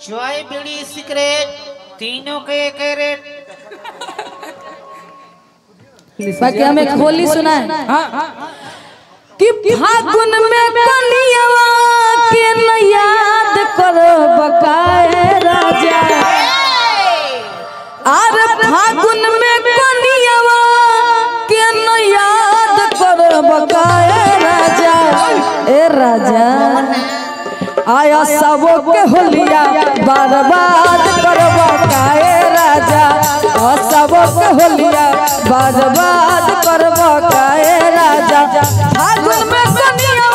चाय बीड़ी सिगरेट तीनों के एक रेट। बाकी हमें होली सुना है कि फागुन में कलियावा के न याद करो बकाए राजा। अरे फागुन में कलियावा के न याद करो बकाए राजा। ए राजा आया सबो के होलिया बर्बाद करबो काए राजा। आ सबो के होलिया बर्बाद करबो काए राजा। फागुन में कनिया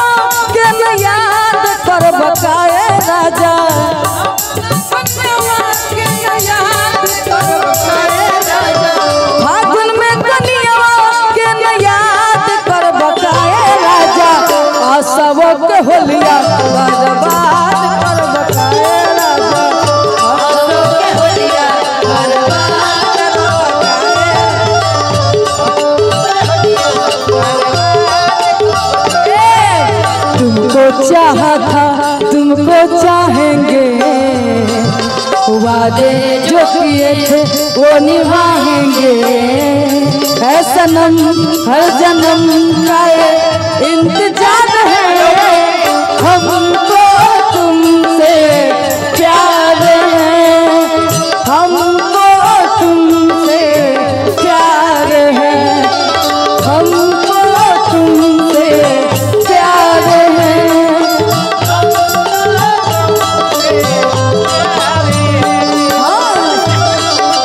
के न याद करबो काए राजा। फागुन में कनिया के न याद करबो काए राजा। आ सबो के होलिया बर्बाद करबो काए राजा। आ सबो के होलिया बर्बाद करबो काए। तुमको चाहा था तुमको चाहेंगे, वादे जो किए थे वो निभाएंगे। ऐ सनम हर जन्म का इंतजार है, हमको तुमसे प्यार है। हमको तुमसे प्यार है, हमको तुमसे प्यार है।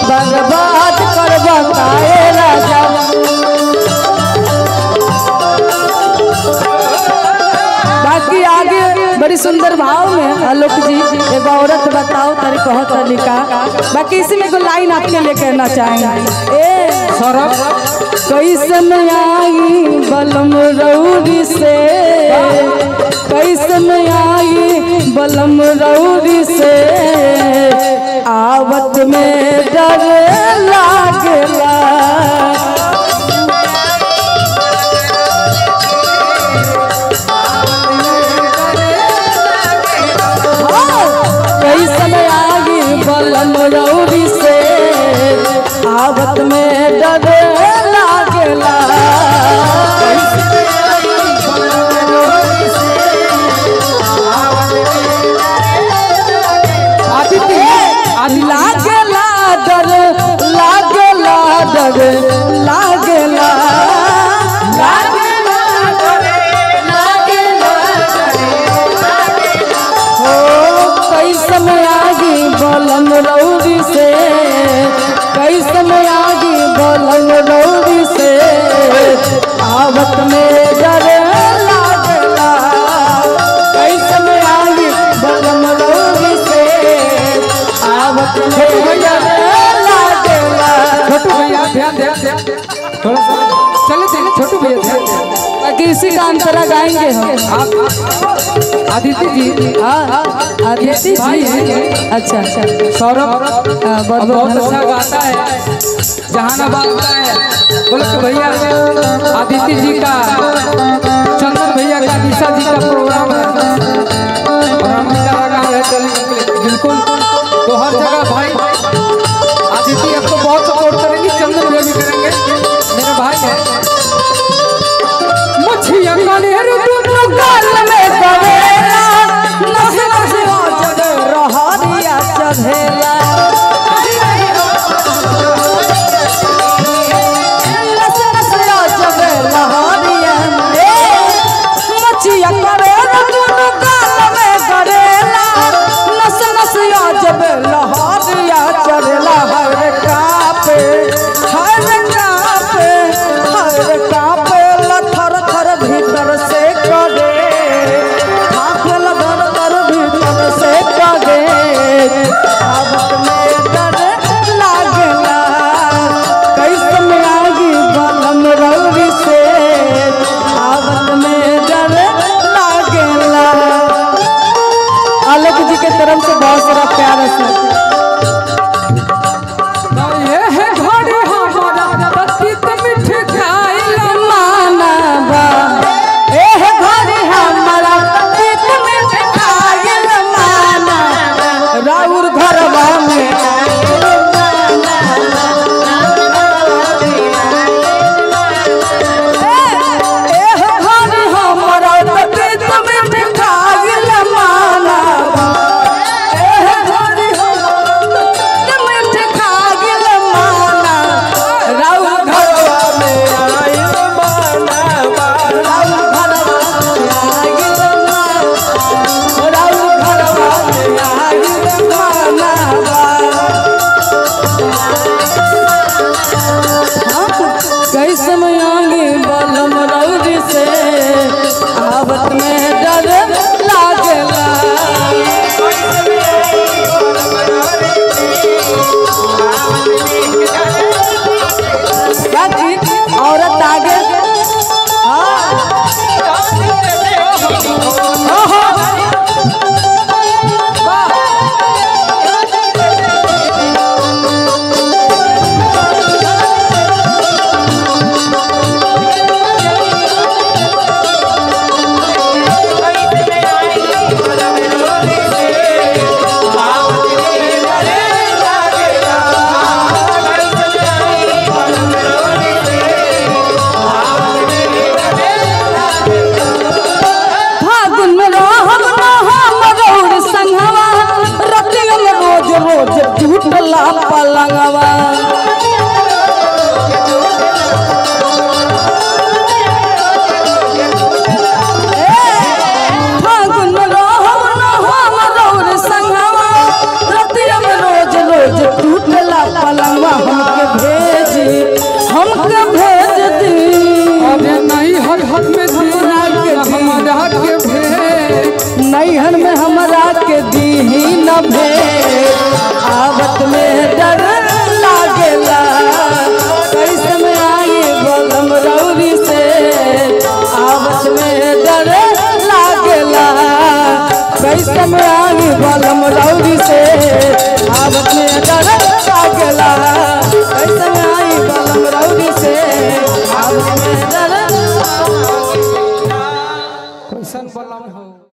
बर्बाद करबो काए राजा। बाकी आगे बड़ी सुंदर भाव में आलोक जी एक औरत बताओ तारी कहो तरीका। बाकी इसी में कोई लाइन आपके लिए कहना चाहेंगे। ए सौरभ कैसन आई बलम रौदी से, कैसन आई बलम रौदी से। आवत में डर लागला, कैसन आई बलम रौदी से। आवत में डर लागला, लागला डर लागला डर लागला हो। कैसन आगी बलम रौदी से, कैसन आगी बलम रौदी से। आवत में डर लागला, कैसन आगी बलम रौदी से। आवत में डर लागला। छोटू भैया ध्यान थोड़ा सा चले चले छोटू भैया ध्यान। बाकी इसी का अंतरा गाएंगे हम। आप आदित्य जी। हाँ आदित्य जी। अच्छा अच्छा सौरभ बहुत अच्छा गाता है, जहानाबाद का है। बोलो तो भैया आदित्य जी का, चंदन भैया का, निशा जी का प्रोग्राम है और हम लगा है चलेंगे बिल्कुल। तो हर जगह भाई आदित्य आपको बहुत सपोर्ट करेंगे, चंदन भैया भी करेंगे, मेरे भाई है। मुझिया कनेर तुम गाल में कवेला, नस नस जग रहरिया चढ़ेला। नस नस जग रहरिया मुझिया कनेर तुम गाल में कवेला, नस नस जग रहरिया चढ़ेला। हर कापे हर कापे हर कापे लथर थर भीतर से कगे, भागल धर धर भीतर से कगे। आवत में डर लागला, कैसन आगी बलम रौदी से। आवत में डर लागला। आलोक जी के तरफ से बहुत सारा प्यार है। राहुल भेंट आवत में डर लागेला कैसे में आई बलम रौरी से आवत में डर लागेला कैसे में आई बलम रौरी से आवत में डर लागेला कैसे में आई बलम रौरी से आवत में डर कैसन बलम हो।